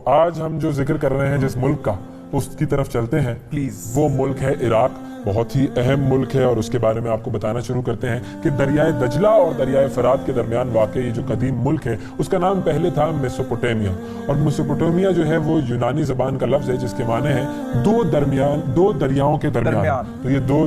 آج ہم جو ذکر کر رہے ہیں جس ملک کا، اس کی طرف چلتے ہیں پلیز. وہ ملک ہے عراق. بہت ہی اہم ملک ہے اور اس کے بارے میں آپ کو بتانا شروع کرتے ہیں کہ دریائے دجلہ اور دریائے فرات کے درمیان واقع یہ جو قدیم ملک ہے اس کا نام پہلے تھا میسوپوٹیمیا. اور میسوپوٹیمیا جو ہے وہ یونانی زبان کا لفظ ہے جس کے معنی ہے دو دریاؤں کے درمیان. تو یہ دو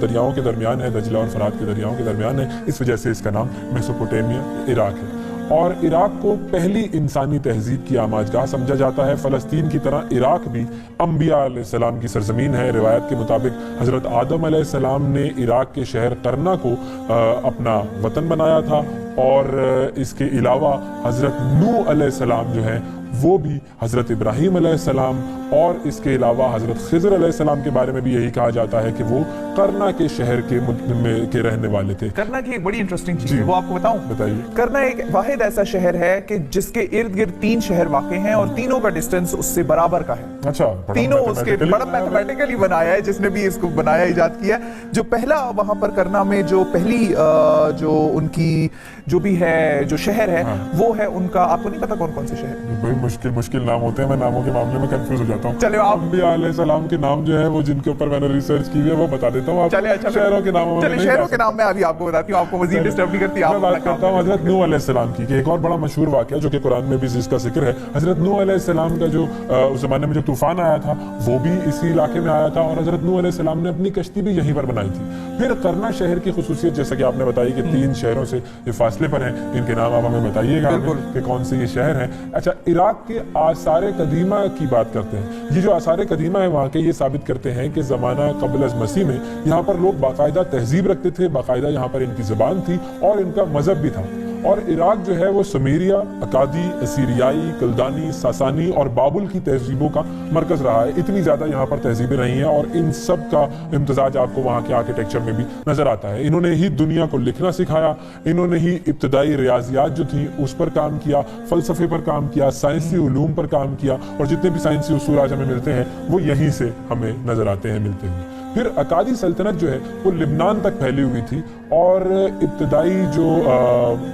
دریاؤں کے درمیان ہے، دجلہ اور فرات کے دریاؤں کے درمیان ہے، اس وجہ سے اس کا نام میسوپوٹیمیا عراق ہے. اور عراق کو پہلی انسانی تہذیب کی آماجگاہ سمجھا جاتا ہے. فلسطین کی طرح عراق بھی انبیاء علیہ السلام کی سرزمین ہے. روایت کے مطابق حضرت آدم علیہ السلام نے عراق کے شہر قرنا کو اپنا وطن بنایا تھا، اور اس کے علاوہ حضرت نوح علیہ السلام جو ہے وہ بھی حضرت ابراہیم علیہ السلام، اور اس کے علاوہ حضرت خضر علیہ السلام کے بارے میں بھی یہی کہا جاتا ہے کہ وہ کرنا کے شہر کے رہنے والے تھے. کرنا کی ایک بڑی انٹرسٹنگ چیز ہے، وہ آپ کو بتاؤں؟ بتائیے. کرنا ایک واحد ایسا شہر ہے کہ جس کے ارد گرد 3 شہر واقع ہیں اور تینوں کا ڈسٹنس اس سے برابر کا ہے. اچھا، تینوں اس کے بڑا میتھمیٹیکلی بنایا ہے جس نے بھی اس کو بنایا، ایجاد کیا. جو پہلا وہاں پر کرنا میں جو پہلی جو ان کی جو بھی ہے جو شہر ہے وہ ہے ان کا، آپ کو نہیں پتا کون کون سے شہر؟ بڑی مشکل نام ہوتے ہیں، میں ناموں کے معاملے میں کنفیوز ہو جاتا ہوں. چلے آپ انبیاء علیہ السلام کے نام جو ہے وہ جن کے اوپر میں نے ریسرچ کی ہے وہ بتا دیتا ہوں. شہروں کے نام شہروں کے نام میں ابھی آپ کو بتاتی ہوں، آپ کو مزید ڈسٹرب نہیں کرتی. میں بات کرتا ہوں حضرت نوح علیہ السلام کی، کہ ایک اور بڑا مشہور واقعہ جو کہ قرآن میں بھی اس کا ذکر ہے. حضرت نوح علیہ السلام کا جو اس زمانے میں جو طوفان آیا تھا وہ بھی اسی علاقے میں آیا تھا، اور حضرت نوح علیہ السلام نے اپنی کشتی بھی یہیں پر بنائی تھی. پھر کرنا شہر کی خصوصیت جیسا کہ آپ نے بتائی کہ 3 شہروں سے یہ فاصلے پر ہیں، ان کے نام آپ ہمیں بتائیے گا کہ کون سے یہ شہر ہیں. اچھا، عراق کے آثار قدیمہ کی بات کرتے ہیں. یہ جو آثار قدیمہ ہیں وہاں کے یہ ثابت کرتے ہیں کہ زمانہ قبل از مسیح میں یہاں پر لوگ باقاعدہ تہذیب رکھتے تھے، باقاعدہ یہاں پر ان کی زبان تھی اور ان کا مذہب بھی تھا. اور عراق جو ہے وہ سمیریا، اکادی، اسیریائی، کلدانی، ساسانی اور بابل کی تہذیبوں کا مرکز رہا ہے. اتنی زیادہ یہاں پر تہذیبیں رہی ہیں اور ان سب کا امتزاج آپ کو وہاں کے آرکیٹیکچر میں بھی نظر آتا ہے. انہوں نے ہی دنیا کو لکھنا سکھایا، انہوں نے ہی ابتدائی ریاضیات جو تھی اس پر کام کیا، فلسفے پر کام کیا، سائنسی علوم پر کام کیا، اور جتنے بھی سائنسی اصول آج ہمیں ملتے ہیں وہ یہیں سے ہمیں نظر آتے ہیں ملتے ہوئے. پھر اکادی سلطنت جو ہے وہ لبنان تک پھیلی ہوئی تھی، اور ابتدائی جو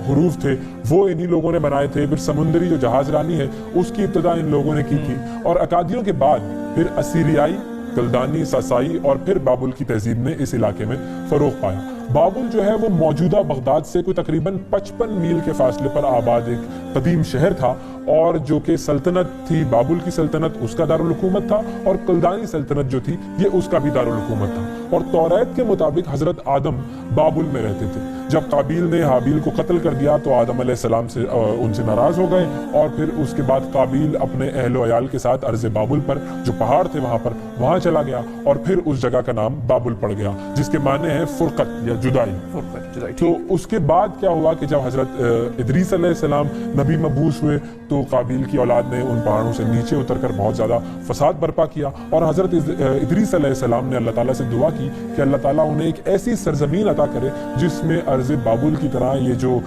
حروف تھے وہ انہی لوگوں نے بنائے تھے. پھر سمندری جو جہاز رانی ہے اس کی ابتدا ان لوگوں نے کی تھی. اور اکادیوں کے بعد پھر اسیریائی، کلدانی، ساسائی اور پھر بابل کی تہذیب نے اس علاقے میں فروغ پایا. بابل جو ہے وہ موجودہ بغداد سے کوئی تقریباً 55 میل کے فاصلے پر آباد ایک قدیم شہر تھا، اور جو کہ سلطنت تھی بابل کی سلطنت اس کا دارالحکومت تھا، اور کلدانی سلطنت جو تھی یہ اس کا بھی دارالحکومت تھا. اور توریت کے مطابق حضرت آدم بابل میں رہتے تھے. جب قابیل نے حابیل کو قتل کر دیا تو آدم علیہ السلام سے ان سے ناراض ہو گئے، اور پھر اس کے بعد قابیل اپنے اہل و عیال کے ساتھ ارض بابل پر جو پہاڑ تھے وہاں چلا گیا، اور پھر اس جگہ کا نام بابل پڑ گیا جس کے معنی ہے فرقت یا جدائی. تو اس کے بعد کیا ہوا کہ جب حضرت ادریس علیہ السلام نبی مبعوث ہوئے تو قابیل کی اولاد نے ان پہاڑوں سے نیچے اتر کر بہت زیادہ فساد برپا کیا، اور حضرت ادریس علیہ السلام نے اللہ تعالیٰ سے دعا کی کہ اللہ تعالیٰ انہیں ایک ایسی سرزمین عطا کرے جس میں ارض بابل کی طرح یہ جو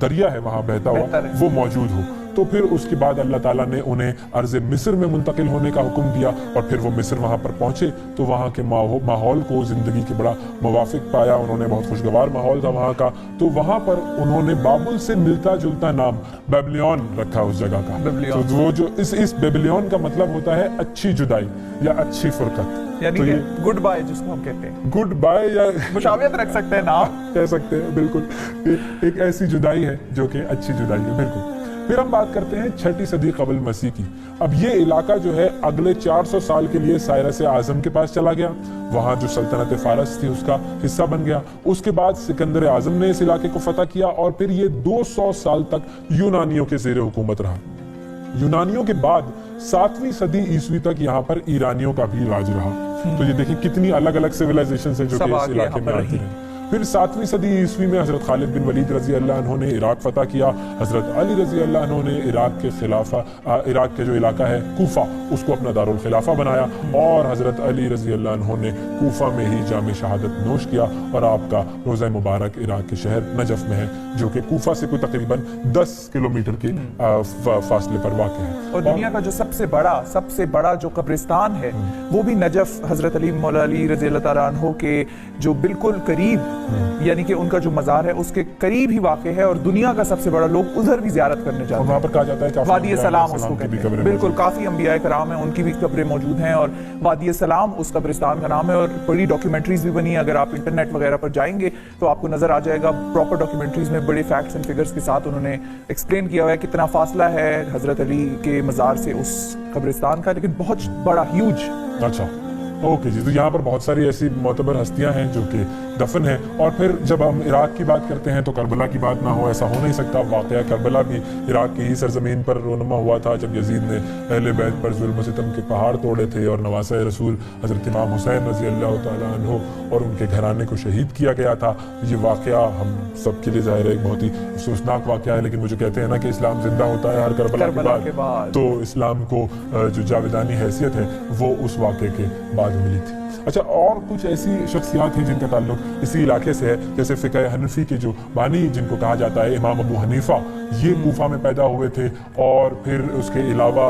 دریا ہے وہاں بہتا ہوا وہ موجود ہو. تو پھر اس کے بعد اللہ تعالیٰ نے انہیں ارض مصر میں منتقل ہونے کا حکم دیا، اور پھر وہ مصر وہاں پر پہنچے تو وہاں کے ماحول کو زندگی کے بڑا موافق پایا. انہوں نے بہت خوشگوار ماحول تھا وہاں کا، تو وہاں پر انہوں نے بابل سے ملتا جلتا نام بیبلیون رکھا اس جگہ کا. تو وہ جو اس بیبلیون کا مطلب ہوتا ہے اچھی جدائی یا اچھی فرقت، یعنی کہ گڈ بائی جس کو ہم کہتے ہیں. گڈ بائی یا مشابہت رکھ سکتے ہیں، نام کہہ سکتے ہیں. بالکل ایک ایسی جدائی ہے جو کہ اچھی جدائی ہے. بالکل. پھر ہم بات کرتے ہیں 6 صدی قبل مسیح کی. اب یہ علاقہ جو ہے اگلے 400 سال کے لیے سائرس اعظم کے پاس چلا گیا، وہاں جو سلطنت فارس تھی اس کا حصہ بن گیا. اس کے بعد سکندر اعظم نے اس علاقے کو فتح کیا، اور پھر یہ 200 سال تک یونانیوں کے زیر حکومت رہا. یونانیوں کے بعد 7ویں صدی عیسوی تک یہاں پر ایرانیوں کا بھی راج رہا. تو یہ دیکھیں کتنی الگ الگ سیویلائزیشن سے جو کہ اس علاقے میں آتی ہیں. پھر 7ویں صدی عیسوی میں حضرت خالد بن ولید رضی اللہ عنہ نے عراق فتح کیا. حضرت علی رضی اللہ عنہ نے عراق کے جو علاقہ ہے کوفہ اس کو اپنا دارالخلافہ بنایا، اور حضرت علی رضی اللہ عنہ نے کوفہ میں ہی جام شہادت نوش کیا، اور آپ کا روضہ مبارک عراق کے شہر نجف میں ہے جو کہ کوفہ سے کوئی تقریباً 10 کلومیٹر کے فاصلے پر واقع ہے. اور دنیا کا جو سب سے بڑا جو قبرستان ہے وہ بھی نجف حضرت علی مولا علی رضی اللہ تعالیٰ عنہ کے جو بالکل قریب یعنی کہ ان کا جو مزار ہے اس کے قریب ہی واقع ہے، اور دنیا کا سب سے بڑا لوگ ادھر بھی زیارت کرنے جاتے ہیں. وہاں پر کہا جاتا ہے کہ وادی سلام اس کو کہتے ہیں. بالکل، کافی انبیاء کرام ہیں ان کی بھی قبریں موجود ہیں، اور وادی سلام اس قبرستان کا نام ہے. اور بڑی ڈاکیومنٹریز بھی بنی ہیں، اگر آپ انٹرنیٹ وغیرہ پر جائیں گے تو آپ کو نظر آ جائے گا. پراپر ڈاکیومنٹریز میں بڑے فیکٹس اینڈ فگرز کے ساتھ انہوں نے ایکسپلین کیا ہوا ہے کتنا فاصلہ ہے حضرت علی کے مزار سے اس قبرستان کا، لیکن بہت بڑا ہیوج. اچھا اوکے جی. تو یہاں پر بہت ساری ایسی معتبر ہستیاں ہیں جو کہ دفن ہیں. اور پھر جب ہم عراق کی بات کرتے ہیں تو کربلا کی بات نہ ہو ایسا ہو نہیں سکتا. واقعہ کربلا بھی عراق کی ہی سرزمین پر رونما ہوا تھا جب یزید نے اہل بیت پر ظلم و ستم کے پہاڑ توڑے تھے اور نواسہ رسول حضرت امام حسین رضی اللہ تعالیٰ عنہ اور ان کے گھرانے کو شہید کیا گیا تھا. یہ واقعہ ہم سب کے لیے ظاہر ہے ایک بہت ہی افسوسناک واقعہ ہے، لیکن وہ جو کہتے ہیں نا کہ اسلام زندہ ہوتا ہے ہر کربلا کے بعد، تو اسلام کو جو جاویدانی حیثیت ہے وہ اس واقعے کے بعد ملی تھی. اچھا، اور کچھ ایسی شخصیات ہیں جن کا تعلق اسی علاقے سے ہے، جیسے فقہ حنفی کے جو بانی جن کو کہا جاتا ہے امام ابو حنیفہ، یہ کوفہ میں پیدا ہوئے تھے. اور پھر اس کے علاوہ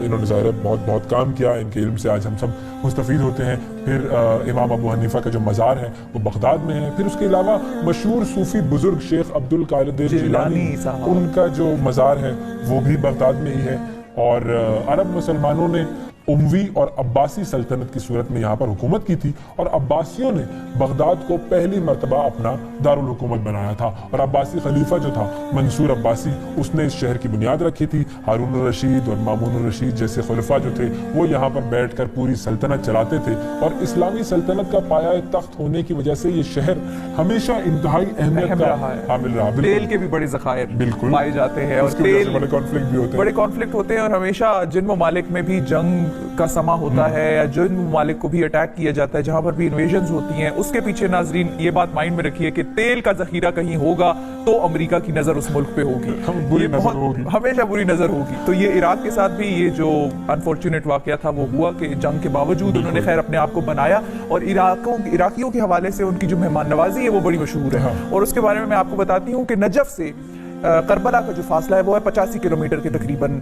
انہوں نے ظاہر بہت کام کیا، ان کے علم سے آج ہم سب مستفید ہوتے ہیں. پھر امام ابو حنیفہ کا جو مزار ہے وہ بغداد میں ہے. پھر اس کے علاوہ مشہور صوفی بزرگ شیخ عبد القادر جیلانی، ان کا جو مزار ہے وہ بھی بغداد میں ہی ہے. اور عرب مسلمانوں نے اموی اور عباسی سلطنت کی صورت میں یہاں پر حکومت کی تھی، اور عباسیوں نے بغداد کو پہلی مرتبہ اپنا دارالحکومت بنایا تھا. اور عباسی خلیفہ جو تھا منصور عباسی، اس نے اس شہر کی بنیاد رکھی تھی. ہارون الرشید اور مامون الرشید جیسے خلفاء جو تھے وہ یہاں پر بیٹھ کر پوری سلطنت چلاتے تھے. اور اسلامی سلطنت کا پایہ تخت ہونے کی وجہ سے یہ شہر ہمیشہ انتہائی اہمیت کا حامل رہا. تیل کے بھی بڑے ذخائر بالکل پائے جاتے ہیں، اور بڑے کانفلکٹ ہوتے ہیں. اور ہمیشہ جن ممالک میں بھی جنگ کا سما ہوتا ہے یا جن ممالک کو بھی اٹیک کیا جاتا ہے، جہاں پر بھی انویژنز ہوتی ہیں، اس کے پیچھے ناظرین یہ بات مائنڈ میں رکھیے کہ تیل کا ذخیرہ کہیں ہوگا تو امریکہ کی نظر اس ملک پہ ہوگی، ہمیشہ بری نظر ہوگی. تو یہ عراق کے ساتھ بھی یہ جو انفارچونیٹ واقعہ تھا وہ ہوا کہ جنگ کے باوجود انہوں نے خیر اپنے آپ کو بنایا. اور عراقیوں کے حوالے سے ان کی جو مہمان نوازی ہے وہ بڑی مشہور ہے. اور اس کے بارے میں آپ کو بتاتی ہوں کہ نجف سے کربلا کا جو فاصلہ ہے وہ ہے 85 کلومیٹر کے تقریباً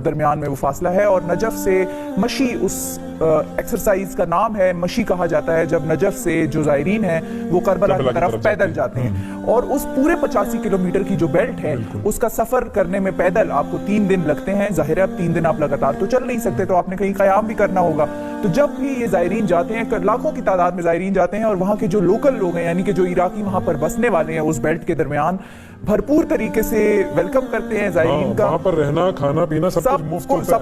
درمیان میں وہ فاصلہ ہے. اور نجف سے مشی، اس ایکسرسائز کا نام ہے مشی کہا جاتا ہے، جب نجف سے جو زائرین ہیں وہ کربلا کی طرف پیدل جاتے ہیں. اور اس پورے 85 کلومیٹر کی جو بیلٹ ہے اس کا سفر کرنے میں پیدل آپ کو 3 دن لگتے ہیں. ظاہر ہے اب 3 دن آپ لگاتار تو چل نہیں سکتے، تو آپ نے کہیں قیام بھی کرنا ہوگا. تو جب بھی یہ زائرین جاتے ہیں، لاکھوں کی تعداد میں زائرین جاتے ہیں، اور وہاں کے جو لوکل لوگ ہیں یعنی کہ جو عراقی وہاں پر بسنے والے ہیں اس بیلٹ کے درمیان بھرپور طریقے سے ویلکم کرتے ہیں زائرین کا. وہاں پر رہنا، کھانا پینا سب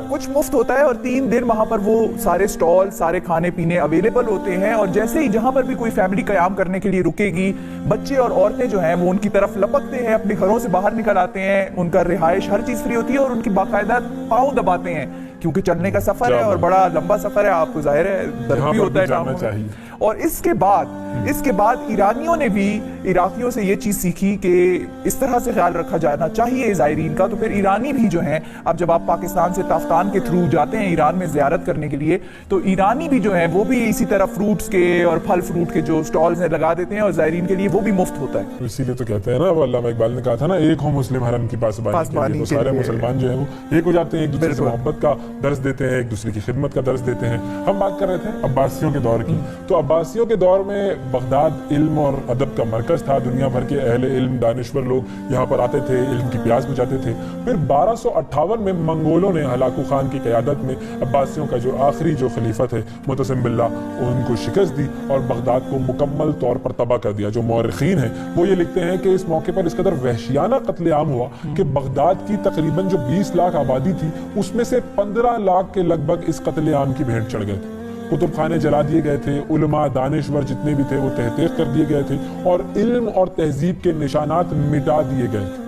کچھ مفت ہوتا ہے. اور 3 دن وہاں پر وہ سارے سٹال، سارے کھانے پینے اویلیبل ہوتے ہیں. اور جیسے ہی جہاں پر بھی کوئی فیملی قیام کرنے کے لیے رکے گی، بچے اور عورتیں جو ہیں وہ ان کی طرف لپکتے ہیں، اپنے گھروں سے باہر نکل آتے ہیں، ان کا رہائش ہر چیز فری ہوتی ہے، اور ان کی باقاعدہ پاؤں دباتے ہیں کیونکہ چلنے کا سفر ہے اور بڑا لمبا سفر ہے. آپ کو ظاہر ہے درد بھی ہوتا ہے. اور اس کے بعد ایرانیوں نے بھی عراقیوں سے یہ چیز سیکھی کہ اس طرح سے خیال رکھا جانا چاہیے زائرین کا. تو پھر ایرانی بھی جو ہیں، اب جب آپ پاکستان سے تافتان کے تھرو جاتے ہیں ایران میں زیارت کرنے کے لیے، تو ایرانی بھی جو ہیں وہ بھی اسی طرح فروٹس کے اور پھل فروٹ کے جو سٹالز ہیں لگا دیتے ہیں، اور زائرین کے لیے وہ بھی مفت ہوتا ہے. اسی لیے تو کہتے ہیں نا، وہ علامہ اقبال نے کہا تھا نا، ایک ہو مسلم حرم کی پاسبانی. تو سارے مسلمان جو ہیں وہ ایک ہو جاتے ہیں، ایک دوسرے سے محبت کا درس دیتے ہیں، ایک دوسرے کی خدمت کا درس دیتے ہیں. ہم بات کر رہے تھے عباسیوں کے دور کی. تو عباسیوں کے دور میں بغداد علم اور ادب کا مرکز تھا. دنیا بھر کے اہل علم دانشور لوگ یہاں پر آتے تھے، علم کی پیاس بجھاتے تھے. پھر 1258 میں منگولوں نے ہلاکو خان کی قیادت میں عباسیوں کا جو آخری جو خلیفہ تھے متسم باللہ، ان کو شکست دی اور بغداد کو مکمل طور پر تباہ کر دیا. جو مورخین ہیں وہ یہ لکھتے ہیں کہ اس موقع پر اس قدر وحشیانہ قتل عام ہوا کہ بغداد کی تقریباً جو 20 لاکھ آبادی تھی اس میں سے 15 لاکھ کے لگ بھگ اس قتل عام کی بھیٹ چڑھ گئے تھے. کتب خانے جلا دیے گئے تھے، علماء دانشور جتنے بھی تھے وہ تحقیق کر دیے گئے تھے، اور علم اور تہذیب کے نشانات مٹا دیے گئے تھے.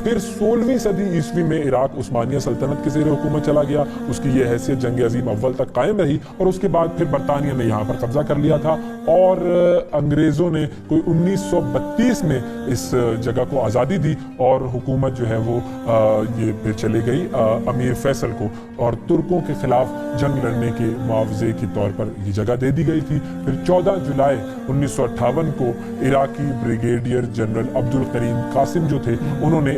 پھر 16ویں صدی عیسوی میں عراق عثمانیہ سلطنت کے زیر حکومت چلا گیا. اس کی یہ حیثیت جنگ عظیم اول تک قائم رہی، اور اس کے بعد پھر برطانیہ نے یہاں پر قبضہ کر لیا تھا، اور انگریزوں نے کوئی 1932 میں اس جگہ کو آزادی دی، اور حکومت جو ہے وہ یہ پھر چلے گئی امیر فیصل کو، اور ترکوں کے خلاف جنگ لڑنے کے معاوضے کے طور پر یہ جگہ دے دی گئی تھی. پھر 14 جولائی 1958 کو عراقی بریگیڈیئر جنرل عبد الکریم قاسم جو تھے، انہوں نے